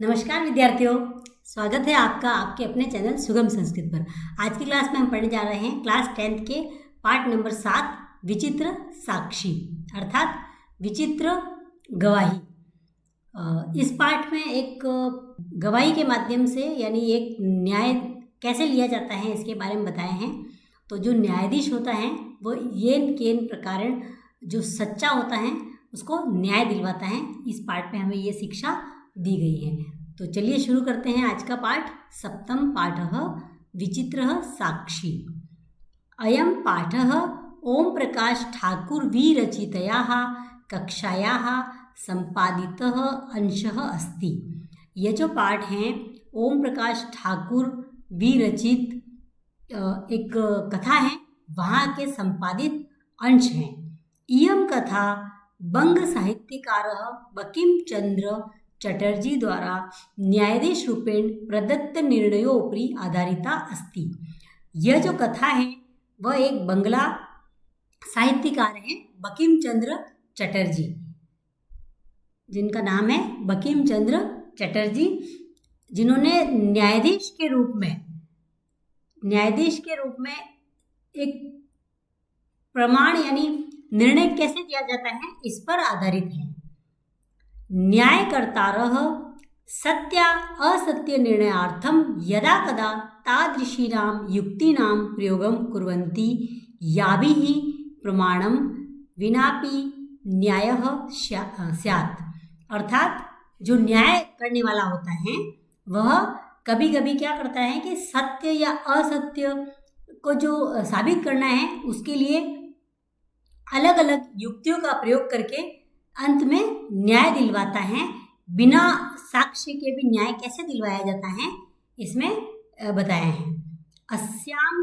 नमस्कार विद्यार्थियों, स्वागत है आपका आपके अपने चैनल सुगम संस्कृत पर। आज की क्लास में हम पढ़ने जा रहे हैं क्लास 10th के पाठ नंबर 7 विचित्र साक्षी अर्थात विचित्र गवाही। इस पाठ में एक गवाही के माध्यम से यानी एक न्याय कैसे लिया जाता है इसके बारे में बताए हैं। तो जो न्यायाधीश होता है वो येन केन प्रकार जो सच्चा होता है उसको न्याय दिलवाता है। इस पाठ में हमें ये शिक्षा दी गई है। तो चलिए शुरू करते हैं आज का पाठ। सप्तम पाठः विचित्रः साक्षी। अयं पाठः ओम प्रकाश ठाकुर विरचितयाः कक्षायाः संपादितः अंशः अस्ति। यह जो पाठ है ओम प्रकाश ठाकुर विरचित एक कथा है, वहाँ के संपादित अंश हैं। इयं कथा बंग साहित्यकारः बंकिम चंद्र चटर्जी द्वारा न्यायाधीश रूपेण प्रदत्त निर्णयोपरि आधारिता अस्ति। यह जो कथा है वह एक बंगला साहित्यकार है बंकिम चंद्र चटर्जी, जिनका नाम है बंकिम चंद्र चटर्जी, जिन्होंने न्यायाधीश के रूप में एक प्रमाण यानी निर्णय कैसे दिया जाता है इस पर आधारित है। न्यायकर्तारः सत्य असत्य निर्णयार्थं यदा कदा तादृशीनां युक्तीनां प्रयोगं कुर्वन्ति याभिः प्रमाणं विनापि न्यायः स्यात्। अर्थात जो न्याय करने वाला होता है वह कभी कभी क्या करता है कि सत्य या असत्य को जो साबित करना है उसके लिए अलग अलग युक्तियों का प्रयोग करके अंत में न्याय दिलवाता है। बिना साक्ष्य के भी न्याय कैसे दिलवाया जाता है इसमें बताया है। अस्याम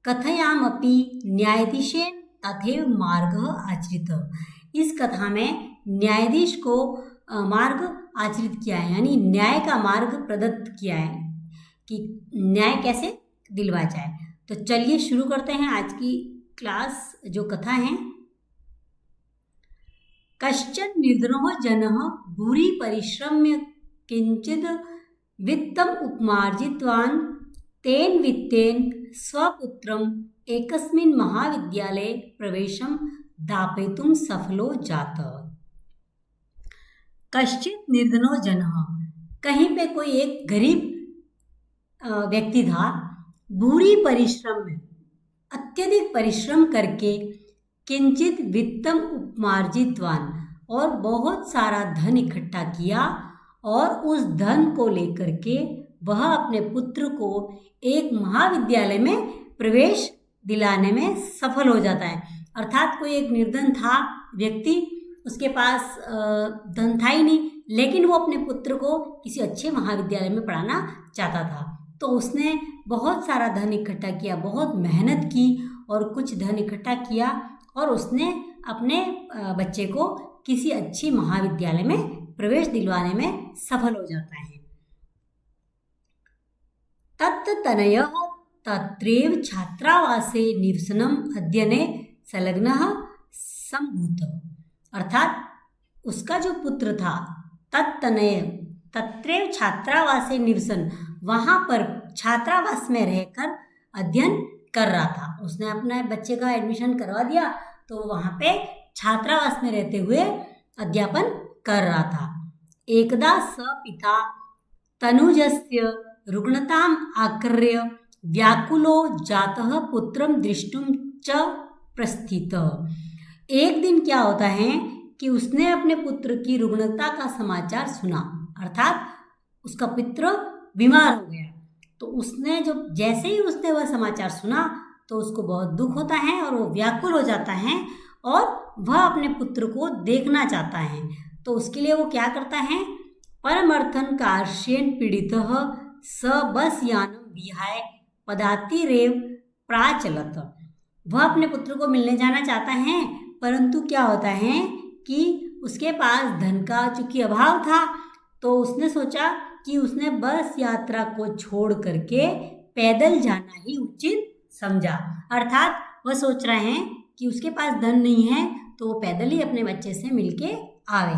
कथयामपि न्यायाधीशेन तथैव मार्गः आचरित। इस कथा में न्यायाधीश को मार्ग आचरित किया है, यानी न्याय का मार्ग प्रदत्त किया है कि न्याय कैसे दिलवाया जाए। तो चलिए शुरू करते हैं आज की क्लास। जो कथा है, कश्चन निर्धनो जनः भूरि परिश्रम्य किंचिद वित्तम उपमार्जितवान् तेन वित्तेन स्वपुत्रम एकस्मिन् महाविद्यालये प्रवेशं दापयितुं सफलो जातः। कश्चित निर्धनो जनः, कहीं पे कोई एक गरीब व्यक्ति था। भूरि परिश्रम में अत्यधिक परिश्रम करके किंचित वित्तम उपमार्जितवान, और बहुत सारा धन इकट्ठा किया और उस धन को लेकर के वह अपने पुत्र को एक महाविद्यालय में प्रवेश दिलाने में सफल हो जाता है। अर्थात कोई एक निर्धन था व्यक्ति, उसके पास धन था ही नहीं, लेकिन वो अपने पुत्र को किसी अच्छे महाविद्यालय में पढ़ाना चाहता था। तो उसने बहुत सारा धन इकट्ठा किया, बहुत मेहनत की और कुछ धन इकट्ठा किया और उसने अपने बच्चे को किसी अच्छी महाविद्यालय में प्रवेश दिलवाने में सफल हो जाता है। तत्तनयः तत्रैव छात्रावासे निवसनम अध्ययने संलग्नः संभूतः। अर्थात उसका जो पुत्र था तत्तनय तत्रैव छात्रावासे निवसन, वहाँ पर छात्रावास में रहकर अध्ययन कर रहा था। उसने अपने बच्चे का एडमिशन करवा दिया तो वहाँ पे छात्रावास में रहते हुए अध्यापन कर रहा था। एकदा स पिता तनुजस्य रुग्णताम् आकृर्य व्याकुलो जातः पुत्रं द्रष्टुं च प्रस्थितः। एक दिन क्या होता है कि उसने अपने पुत्र की रुग्णता का समाचार सुना, अर्थात उसका पुत्र बीमार हो गया। तो उसने जैसे ही उसने वह समाचार सुना तो उसको बहुत दुख होता है और वो व्याकुल हो जाता है और वह अपने पुत्र को देखना चाहता है। तो उसके लिए वो क्या करता है, परमर्थन कार्श्येन पीड़ितः स बस यानम विहाय पदातिरेव प्राचलत। वह अपने पुत्र को मिलने जाना चाहता है, परंतु क्या होता है कि उसके पास धन का चूंकि अभाव था तो उसने सोचा कि उसने बस यात्रा को छोड़ करके पैदल जाना ही उचित समझा। अर्थात वह सोच रहे हैं कि उसके पास धन नहीं है तो वो पैदल ही अपने बच्चे से मिलके आवे।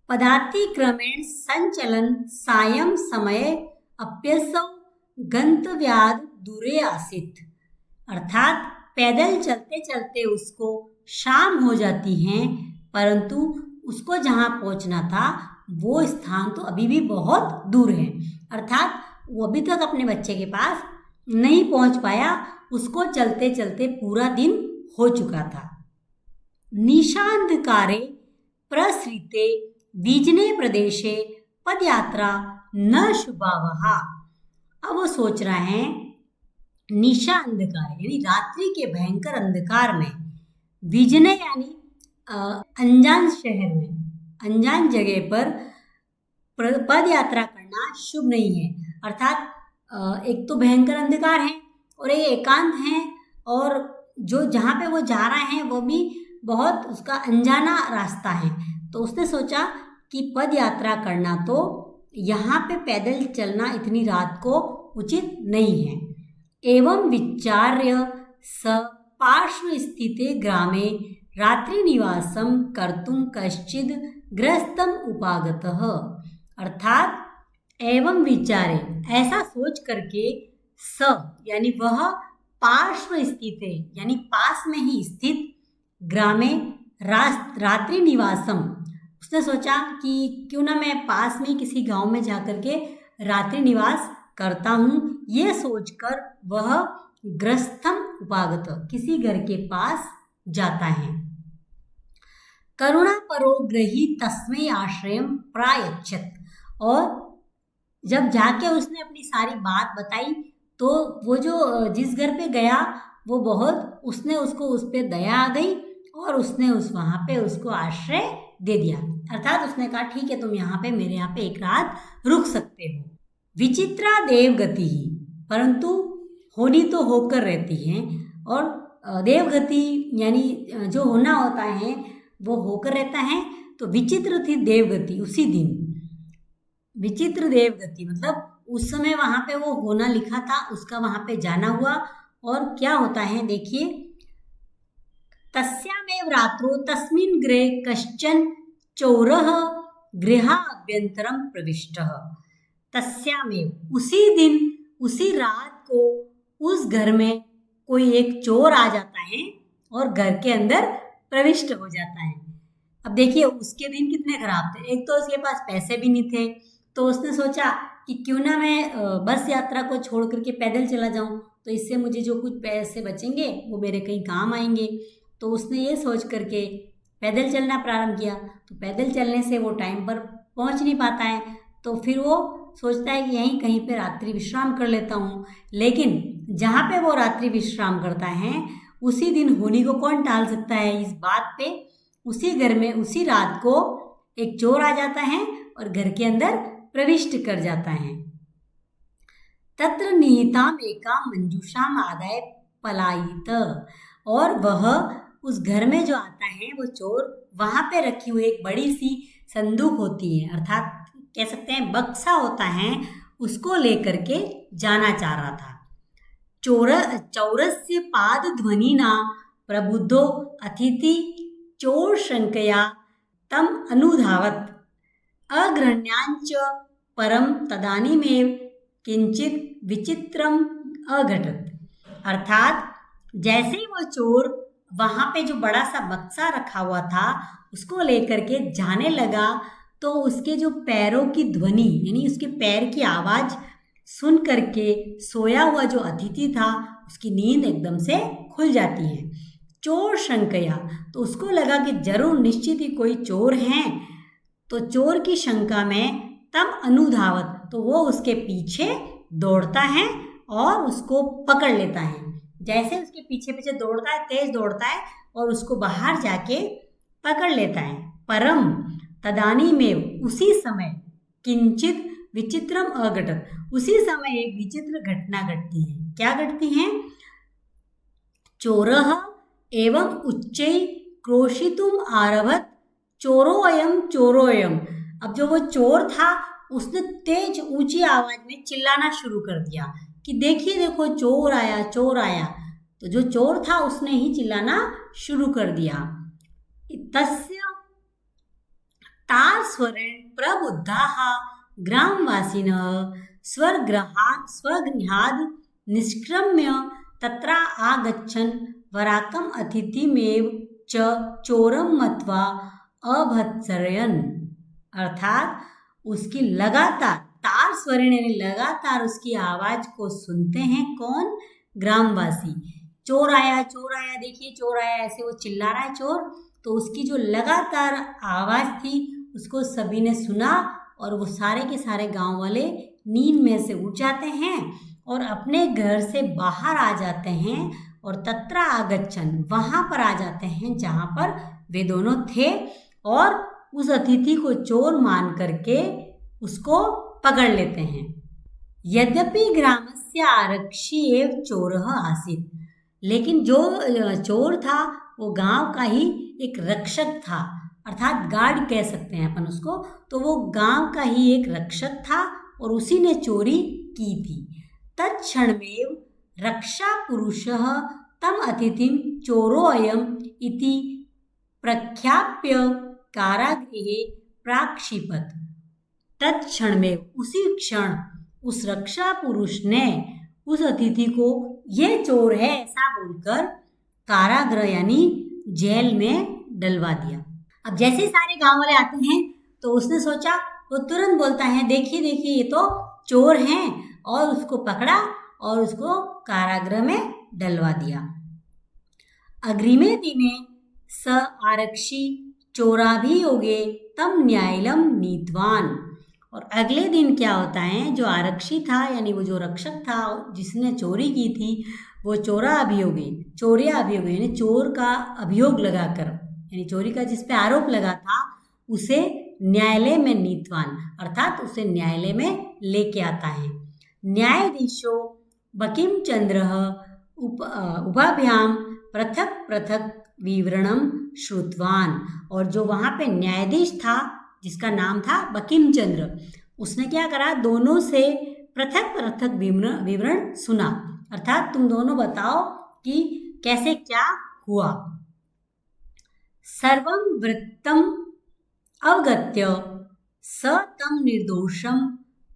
पदाति क्रमेण संचलन सायं समये अप्यसौ गंतव्याद दूरे आसीत। अर्थात पैदल चलते चलते उसको शाम हो जाती है, परंतु उसको जहाँ पहुँचना था वो स्थान तो अभी भी बहुत दूर है। अर्थात वो अभी तक अपने बच्चे के पास नहीं पहुँच पाया, उसको चलते चलते पूरा दिन हो चुका था। निशांधकारे प्रसृते विजने प्रदेशे पदयात्रा न शुभावहा। अब वो सोच रहा है निशा अंधकार यानी रात्रि के भयंकर अंधकार में, विजने यानी अनजान शहर में, अनजान जगह पर पद यात्रा करना शुभ नहीं है। अर्थात एक तो भयंकर अंधकार है और एक एकांत है, और जो जहाँ पे वो जा रहे हैं वो भी बहुत उसका अनजाना रास्ता है। तो उसने सोचा कि पद यात्रा करना तो यहाँ पे पैदल चलना इतनी रात को उचित नहीं है। एवं विचार्य स पार्श्व स्थिते ग्रामे रात्रि निवासम कर्तुम कश्चिद ग्रस्तम उपागतः। अर्थात एवं विचारे ऐसा सोच करके स यानी वह पार्श्व स्थित है यानी पास में ही स्थित ग्रामे रात्रि निवासम, उसने सोचा कि क्यों ना मैं पास में किसी गांव में जाकर के रात्रि निवास करता हूँ। ये सोचकर वह ग्रस्थम उपागत किसी घर के पास जाता है। करुणा परो ग्रही तस्मै आश्रयम प्रायच्छत। और जब जाके उसने अपनी सारी बात बताई तो वो जो जिस घर पे गया वो बहुत उसने उसको उस पर दया आ गई और उसने वहाँ पे उसको आश्रय दे दिया। अर्थात उसने कहा ठीक है, तुम यहाँ पे मेरे यहाँ पे एक रात रुक सकते हो। विचित्रा देवगति ही, परंतु होनी तो होकर रहती हैं, और देवगति यानी जो होना होता है वो होकर रहता है। तो विचित्र थी देवगति उसी दिन, विचित्र देवगति मतलब उस समय वहाँ पे वो होना लिखा था, उसका वहाँ पे जाना हुआ। और क्या होता है देखिए, तस्यामेव रात्रो तस्मिन् गृहे कश्चन चोरः गृहाभ्यन्तरं प्रविष्टः। तस्यामेव उसी दिन उसी रात को उस घर में कोई एक चोर आ जाता है और घर के अंदर प्रविष्ट हो जाता है। अब देखिए उसके दिन कितने खराब थे। एक तो उसके पास पैसे भी नहीं थे, तो उसने सोचा कि क्यों ना मैं बस यात्रा को छोड़ करके पैदल चला जाऊं, तो इससे मुझे जो कुछ पैसे बचेंगे वो मेरे कहीं काम आएंगे। तो उसने ये सोच करके पैदल चलना प्रारंभ किया। तो पैदल चलने से वो टाइम पर पहुंच नहीं पाता है, तो फिर वो सोचता है कि यहीं कहीं पे रात्रि विश्राम कर लेता हूँ। लेकिन जहाँ पे वो रात्रि विश्राम करता है उसी दिन होनी को कौन टाल सकता है। इस बात पे उसी घर में उसी रात को एक चोर आ जाता है और घर के अंदर प्रविष्ट कर जाता है। तत्र निहिताम एका मंजूषाम आदाय पलायित। और वह उस घर में जो आता है वो चोर, वहाँ पे रखी हुई एक बड़ी सी संदूक होती है, अर्थात कह सकते हैं बक्सा होता है, उसको लेकर के जाना चाह रहा था। चौरस्य पाद ध्वनिना प्रबुद्धो अतिथि चोर शंकया तम अनुधावत अग्रहण्याञ्च परम तदानीमेव किंचित विचित्रम अघटत। अर्थात जैसे ही वो चोर वहाँ पे जो बड़ा सा बक्सा रखा हुआ था उसको लेकर के जाने लगा, तो उसके जो पैरों की ध्वनि यानी उसके पैर की आवाज़ सुन करके सोया हुआ जो अतिथि था उसकी नींद एकदम से खुल जाती है। चोर शंकया, तो उसको लगा कि जरूर निश्चित ही कोई चोर हैं। तो चोर की शंका में तम अनुधावत, तो वो उसके पीछे दौड़ता है और उसको पकड़ लेता है। जैसे उसके पीछे पीछे दौड़ता है, तेज दौड़ता है और उसको बाहर जाके पकड़ लेता है। परम तदानी में उसी समय किंचित विचित्रम अघटत, उसी समय एक विचित्र घटना घटती है। क्या घटती है? चोरः एवं उच्चै क्रोशितुम आरभत चोरोयम चोरोयम। अब जो वो चोर था उसने तेज ऊंची आवाज में चिल्लाना शुरू कर दिया कि देखिए देखो चोर आया चोर आया। तो जो चोर था उसने ही चिल्लाना शुरू कर दिया। तस्य तारस्वरेण प्रबुद्धाः ग्रामवासिनः स्वगृहात् निष्क्रम्य तत्र आगच्छन् वराकम् अतिथिमेव च चोरं मत्वा अभत्सरयन्। अर्थात उसकी लगातार तार स्वरेण यानी लगातार उसकी आवाज को सुनते हैं कौन? ग्रामवासी। चोर आया, देखिए चोर आया, ऐसे वो चिल्ला रहा है चोर। तो उसकी जो लगातार आवाज थी उसको सभी ने सुना और वो सारे के सारे गांव वाले नींद में से उठ जाते हैं और अपने घर से बाहर आ जाते हैं और तत्र आगच्छन वहां पर आ जाते हैं जहां पर वे दोनों थे और उस अतिथि को चोर मान करके उसको पकड़ लेते हैं। यद्यपि ग्रामस्य आरक्षी एव चोरः आसीत्, लेकिन जो चोर था वो गांव का ही एक रक्षक था, अर्थात गार्ड कह सकते हैं अपन उसको। तो वो गांव का ही एक रक्षक था और उसी ने चोरी की थी। तत्क्षणमेव रक्षा पुरुषः तम अतिथिं चोरोऽयम् इति प्रख्याप्य कारागृहे प्राक्षिपत्। तत्क्षण में उसी क्षण उस रक्षा पुरुष ने उस अतिथि को ये चोर है ऐसा बोलकर कारागृह यानी जेल में डलवा दिया। अब जैसे सारे गांव वाले आते हैं तो उसने सोचा, वो तुरंत बोलता है देखिए देखिए ये तो चोर हैं, और उसको पकड़ा और उसको कारागृह में डलवा दिया। अग्रिमे दिने स आरक्षी चोराभियोगे तम न्यायालयम नीतवान। और अगले दिन क्या होता है, जो आरक्षी था यानी वो जो रक्षक था जिसने चोरी की थी वो चोरिया अभियोग यानी चोर का अभियोग लगाकर यानी चोरी का जिस पे आरोप लगा था उसे न्यायालय में नीतवान अर्थात उसे न्यायालय में लेके आता है। न्यायाधीशो बंकिमचंद्र उभाभ्याम पृथक पृथक विवरणम श्रुतवान। और जो वहाँ पे न्यायाधीश था जिसका नाम था बंकिमचंद्र, उसने क्या करा, दोनों से पृथक पृथक विवरण सुना, अर्थात तुम दोनों बताओ कि कैसे क्या हुआ। सर्वं वृत्तम अवगत्य स तम निर्दोषम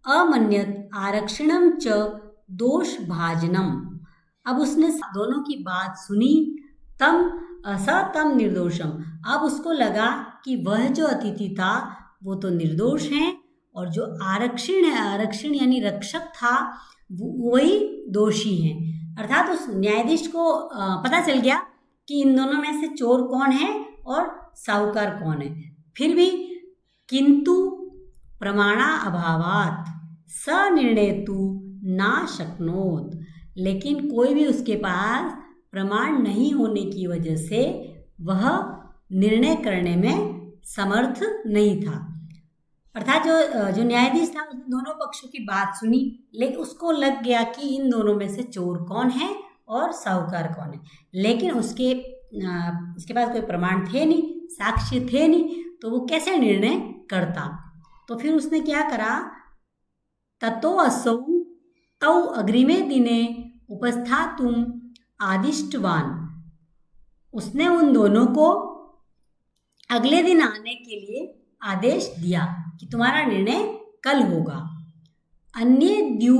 अमन्यत आरक्षणम च दोषभाजनम। अब उसने दोनों की बात सुनी, तम निर्दोषम, अब उसको लगा कि वह जो अतिथि था वो तो निर्दोष है और जो आरक्षण यानी रक्षक था वही दोषी है। अर्थात उस न्यायाधीश को पता चल गया कि इन दोनों में से चोर कौन है और साहूकार कौन है। फिर भी किंतु प्रमाणा अभावात स निर्णेतु ना शक्नोत, लेकिन कोई भी उसके पास प्रमाण नहीं होने की वजह से वह निर्णय करने में समर्थ नहीं था। अर्थात जो न्यायाधीश था उसने दोनों पक्षों की बात सुनी, लेकिन उसको लग गया कि इन दोनों में से चोर कौन है और साहूकार कौन है, लेकिन उसके पास कोई प्रमाण थे नहीं, साक्ष्य थे नहीं, तो वो कैसे निर्णय करता। तो फिर उसने क्या करा, ततो असौ तौ अग्रिमे दिने उपस्थातुम आदिष्टवान। उसने उन दोनों को अगले दिन आने के लिए आदेश दिया कि तुम्हारा निर्णय कल होगा। अन्ये द्यु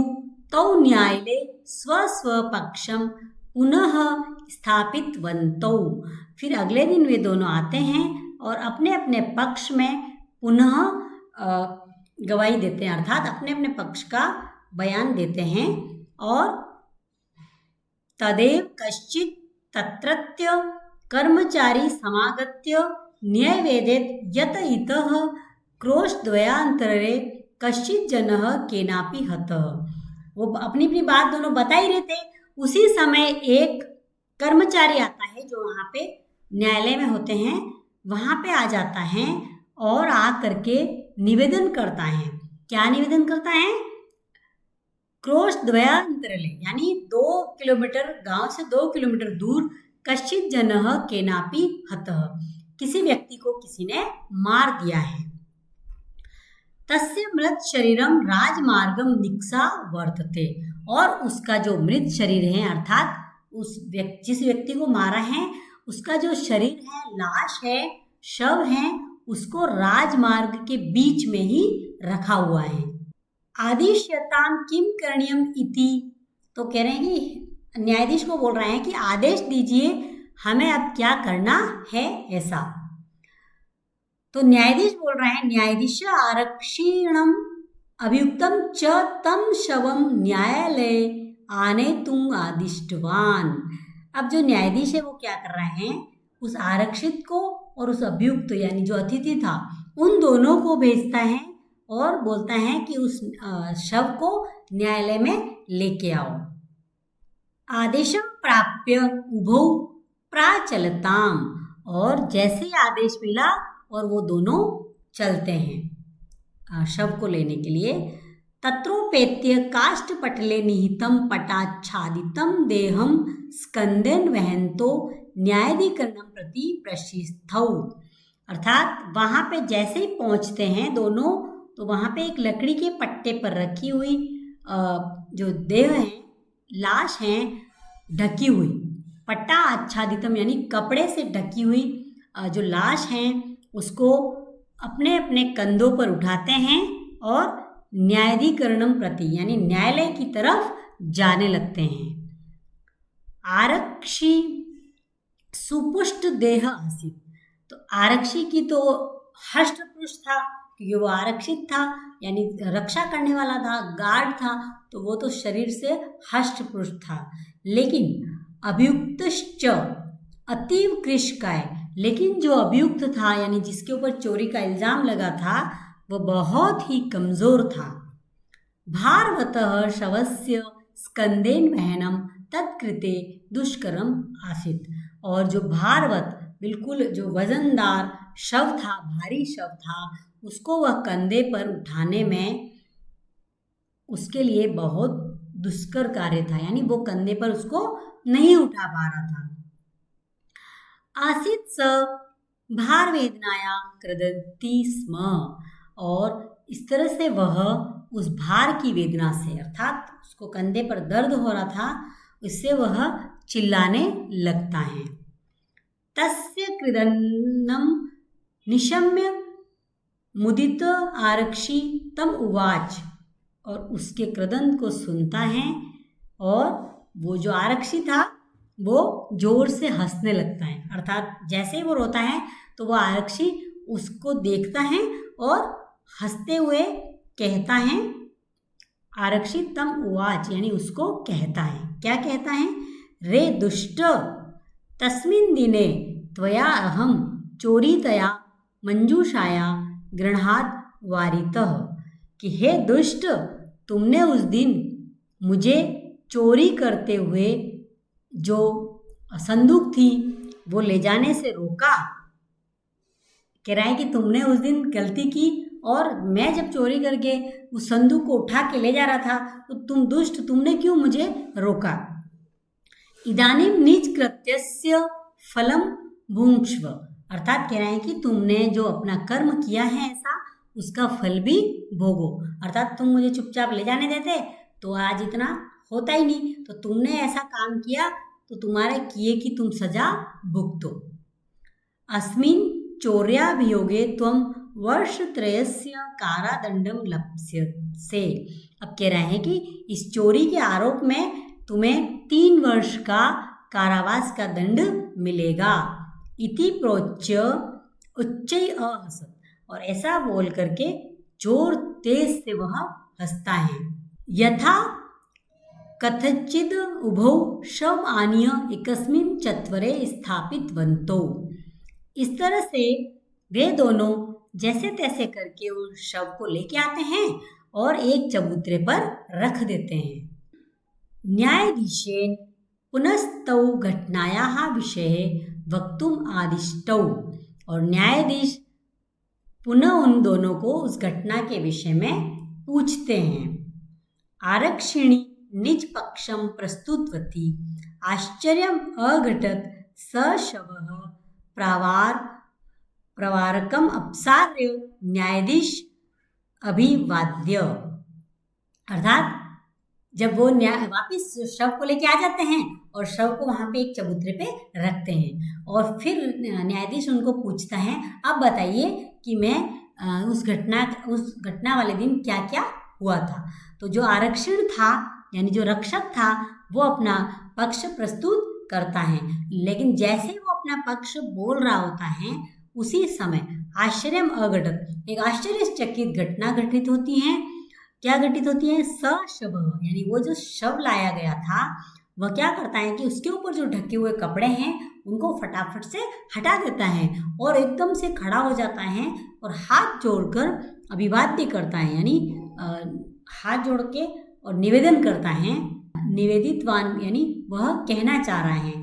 तौ न्यायालये स्वस्वपक्षम पुनः स्थापितवन्तौ। फिर अगले दिन वे दोनों आते हैं और अपने अपने पक्ष में पुनः गवाही देते हैं, अर्थात अपने अपने पक्ष का बयान देते हैं। और तदेव कश्चित् तत्रत्य कर्मचारी समागत्य न्यायवेदेत यत इतः क्रोशद्वयान्तरे कश्चित् जनः केनापि हतः। वो अपनी अपनी बात दोनों बता ही रहे थे, उसी समय एक कर्मचारी आता है जो वहाँ पे न्यायालय में होते हैं, वहाँ पे आ जाता है और आ करके निवेदन करता है। क्या निवेदन करता है, क्रोशद्वयान्तरे यानी 2 किलोमीटर गांव से 2 किलोमीटर दूर कश्चित् जनः केनापि हतः, किसी व्यक्ति को किसी ने मार दिया है। तस्य मृत शरीरम राजमार्गम निक्सा वर्तते। और उसका जो मृत शरीर है अर्थात जिस व्यक्ति को मारा है उसका जो शरीर है, लाश है, शव है, उसको राजमार्ग के बीच में ही रखा हुआ है। आदिश्यताम किम करणीयम इति, तो कह रहे हैं कि न्यायाधीश को बोल रहे हैं कि आदेश दीजिए हमें अब क्या करना है ऐसा। तो न्यायाधीश बोल रहे हैं न्यायाधीश आरक्षीणम अभियुक्तम च तम शवम न्यायालय आनेतुम आदिष्टवान। अब जो न्यायाधीश है वो क्या कर रहे हैं, उस आरक्षित को और उस अभियुक्त यानी जो अतिथि था उन दोनों को भेजता है और बोलता है कि उस शव को न्यायालय में लेके आओ। आदेशम प्राप्य उभौ प्राचलताम, और जैसे ही आदेश मिला और वो दोनों चलते हैं शव को लेने के लिए। तत्रोपेत्य काष्ठपटले निहितम पटाच्छादितम देहम स्कंदेन वहंतो न्यायाधिकरणम प्रति प्रशिस्थौ, अर्थात वहाँ पे जैसे ही पहुँचते हैं दोनों, तो वहाँ पे एक लकड़ी के पट्टे पर रखी हुई जो देह है, लाश है ढकी हुई, पट्टा आच्छादितम यानी कपड़े से ढकी हुई जो लाश है उसको अपने अपने कंधों पर उठाते हैं और न्यायाधिकरणम प्रति यानी न्यायालय की तरफ जाने लगते हैं। आरक्षी सुपुष्ट देह आसित, तो आरक्षी की तो हष्टपुष्ट था क्योंकि वो आरक्षित था यानी रक्षा करने वाला था, गार्ड था, तो वो तो शरीर से हष्टपुष्ट था। लेकिन अभियुक्तश्च अतीव कृशकाय, लेकिन जो अभियुक्त था यानी जिसके ऊपर चोरी का इल्जाम लगा था वो बहुत ही कमजोर था। भारवतः शवस्य स्कंदेन वहनम तत्कृते दुष्करम आसित, और जो भारवत बिल्कुल जो वजनदार शव था, भारी शव था, उसको वह कंधे पर उठाने में उसके लिए बहुत दुष्कर कार्य था, यानी वो कंधे पर उसको नहीं उठा पा रहा था। आसित स भार वेदनाया क्रदति स्म, और इस तरह से वह उस भार की वेदना से, अर्थात उसको कंधे पर दर्द हो रहा था, उससे वह चिल्लाने लगता है। तस्य कृदन्नम निशम्य मुदित आरक्षी तम उवाच, और उसके क्रदन को सुनता है और वो जो आरक्षी था वो जोर से हंसने लगता है। अर्थात जैसे ही वो रोता है तो वो आरक्षी उसको देखता है और हंसते हुए कहता है, आरक्षी तम उवाच यानी उसको कहता है, क्या कहता है, रे दुष्ट तस्मिन् दिने त्वया अहम चोरीतया मंजूषाया गृहात् वारितः, कि हे दुष्ट, तुमने उस दिन मुझे चोरी करते हुए जो संदूक थी वो ले जाने से रोका। कह रहा है कि तुमने उस दिन गलती की और मैं जब चोरी करके उस संदूक को उठा के ले जा रहा था तो तुम दुष्ट, तुमने क्यों मुझे रोका। इदानीं निज कृत्यस्य फलम भुंक्ष्व, अर्थात कह रहे हैं कि तुमने जो अपना कर्म किया है ऐसा, उसका फल भी भोगो। अर्थात तुम मुझे चुपचाप ले जाने देते तो आज इतना होता ही नहीं, तो तुमने ऐसा काम किया तो तुम्हारे किए की तुम सजा भुगतो। अस्मिन् चौर्याभियोगे त्वं वर्षत्रयस्य कारादंडम लप्स्यसे, अब कह रहे हैं कि इस चोरी के आरोप में तुम्हें 3 वर्ष का कारावास का दंड मिलेगा। इति प्रोच्य उच्चै अहसत, और ऐसा बोल करके जोर तेज से वह हंसता है। यथा कथचिद उभौ शव आनीय एकस्मिन् चत्वरे स्थापितवन्तो, इस तरह से वे दोनों जैसे तैसे करके उस शव को लेके आते हैं और एक चबूतरे पर रख देते हैं। न्यायाधीशेन पुनस्तौ घटनायाः विषये वक्तुम आदिष्टौ, और न्यायाधीश पुनः उन दोनों को उस घटना के विषय में पूछते हैं। आरक्षिणी निज पक्षम प्रस्तुतवती आश्चर्यम अघटत स शवः प्रवारकम अपसार्य न्यायाधीश अभिवाद्य, अर्थात जब वो वापिस शव को लेके आ जाते हैं और शव को वहाँ पे एक चबूतरे पे रखते हैं और फिर न्यायाधीश उनको पूछता है, अब बताइए कि मैं उस घटना वाले दिन क्या क्या हुआ था। तो जो आरक्षण था यानी जो रक्षक था वो अपना पक्ष प्रस्तुत करता है, लेकिन जैसे वो अपना पक्ष बोल रहा होता है उसी समय आश्चर्यम अघटत एक आश्चर्यचकित घटना घटित होती है। क्या घटित होती है? सशव यानी वो जो शव लाया गया था वह क्या करता है कि उसके ऊपर जो ढके हुए कपड़े हैं उनको फटाफट से हटा देता है और एकदम से खड़ा हो जाता है और हाथ जोड़कर अभिवाद्य करता है, यानी हाथ जोड़ के और निवेदन करता है। निवेदितवान यानी वह कहना चाह रहा है,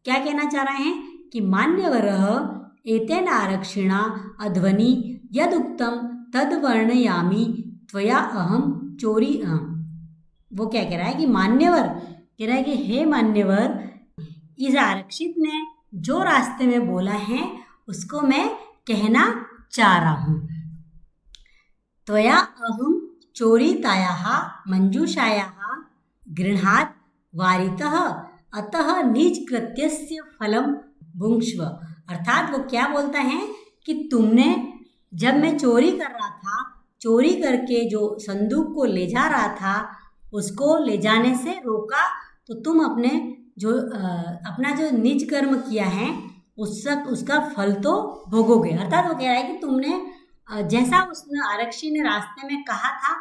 क्या कहना चाह रहा है कि मान्यवरः एतेन आरक्षिणा अध्वनि यदुक्तम तद्वर्णयामि त्वया अहम चोरी वो क्या कह रहा है कि मान्यवर कह रहा है कि हे मान्यवर, इस आरक्षित ने जो रास्ते में बोला है उसको मैं कहना चाह रहा हूँ। त्वया अहम चोरितायाः मंजूषायाः गृहात् वारितः अतः निज कृत्यस्य फलम भुङ्क्ष्व। अर्थात वो क्या बोलता है कि तुमने जब मैं चोरी कर रहा था, चोरी करके जो संदूक को ले जा रहा था उसको ले जाने से रोका, तो तुम अपने अपना जो निज कर्म किया है उसका फल तो भोगोगे। अर्थात वो कह रहा है कि तुमने जैसा उस आरक्षी ने रास्ते में कहा था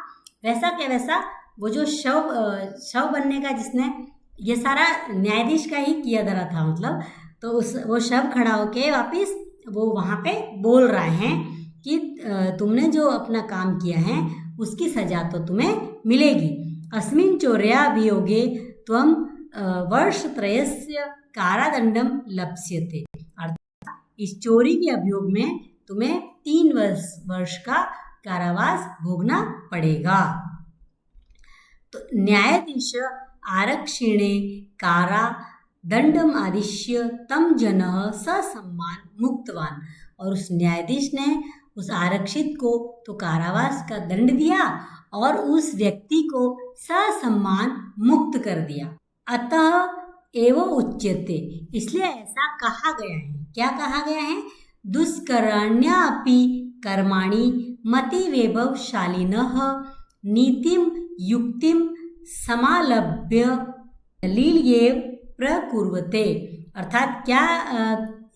वैसा के वैसा वो जो शव बनने का जिसने ये सारा न्यायाधीश का ही किया धरा था, मतलब तो वो शव खड़ा होके वापिस वो वहाँ पे बोल रहा है कि तुमने जो अपना काम किया है उसकी सजा तो तुम्हें मिलेगी। अस्मिन् चौर्याभियोगे त्वं वर्षत्रयस्य कारादंडम लप्स्यते। अर्थात इस चोरी के अभियोग में तुम्हें 3 वर्ष का कारावास भोगना पड़ेगा। तो न्यायाधीश आरक्षिणे कारादंडम आदिश्य तम जनः ससम्मान मुक्तवान। और उस न्यायाधीश ने उस आरक्षित को तो कारावास का दंड दिया और उस व्यक्ति को ससम्मान मुक्त कर दिया। अतः एवं उच्यते, इसलिए ऐसा कहा गया है। क्या कहा गया है? दुष्करण्यापि कर्माणि मतिवैभवशालिनः नीतिम युक्तिम समालभ्य लील्येव प्रकुर्वते। अर्थात क्या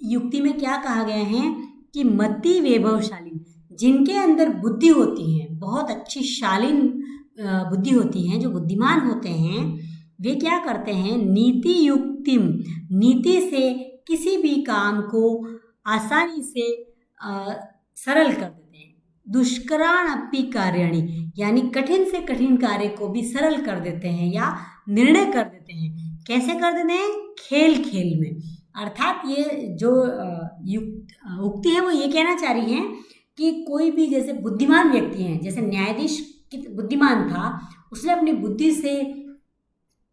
युक्ति में क्या कहा गया है कि मति वैभवशाली, जिनके अंदर बुद्धि होती है, बहुत अच्छी शालीन बुद्धि होती है, जो बुद्धिमान होते हैं, वे क्या करते हैं? नीति युक्तिम, नीति से किसी भी काम को आसानी से सरल कर देते हैं। दुष्कराणपि कार्याणि, यानी कठिन से कठिन कार्य को भी सरल कर देते हैं या निर्णय कर देते हैं। कैसे कर देते हैं? खेल खेल में। अर्थात ये जो उक्ति है वो ये कहना चाह रही है कि कोई भी जैसे बुद्धिमान व्यक्ति हैं, जैसे न्यायाधीश बुद्धिमान था, उसने अपनी बुद्धि से,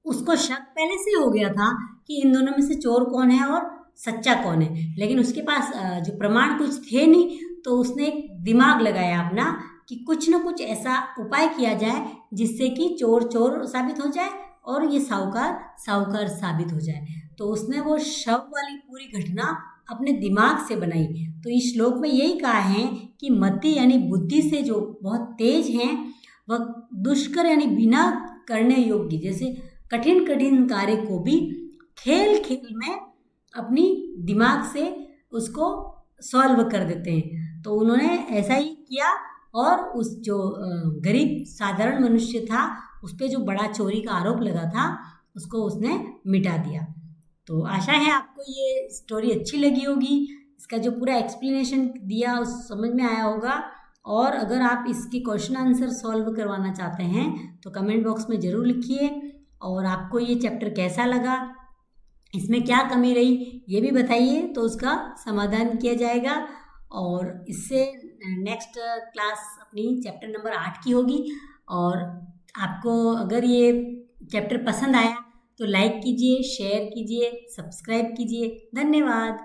उसको शक पहले से हो गया था कि इन दोनों में से चोर कौन है और सच्चा कौन है, लेकिन उसके पास जो प्रमाण कुछ थे नहीं, तो उसने एक दिमाग लगाया अपना कि कुछ न कुछ ऐसा उपाय किया जाए जिससे कि चोर चोर साबित हो जाए और ये साहूकार साहूकार साबित हो जाए। तो उसने वो शव वाली पूरी घटना अपने दिमाग से बनाई। तो इस श्लोक में यही कहा है कि मति यानी बुद्धि से जो बहुत तेज हैं वह दुष्कर यानी बिना करने योग्य जैसे कठिन कठिन कार्य को भी खेल खेल में अपनी दिमाग से उसको सॉल्व कर देते हैं। तो उन्होंने ऐसा ही किया और उस जो गरीब साधारण मनुष्य था उस पर जो बड़ा चोरी का आरोप लगा था उसको उसने मिटा दिया। तो आशा है आपको ये स्टोरी अच्छी लगी होगी, इसका जो पूरा एक्सप्लेनेशन दिया उस समझ में आया होगा। और अगर आप इसके क्वेश्चन आंसर सॉल्व करवाना चाहते हैं तो कमेंट बॉक्स में ज़रूर लिखिए। और आपको ये चैप्टर कैसा लगा, इसमें क्या कमी रही ये भी बताइए, तो उसका समाधान किया जाएगा। और इससे नेक्स्ट क्लास अपनी चैप्टर नंबर 8 की होगी। और आपको अगर ये चैप्टर पसंद आया तो लाइक कीजिए, शेयर कीजिए, सब्सक्राइब कीजिए। धन्यवाद।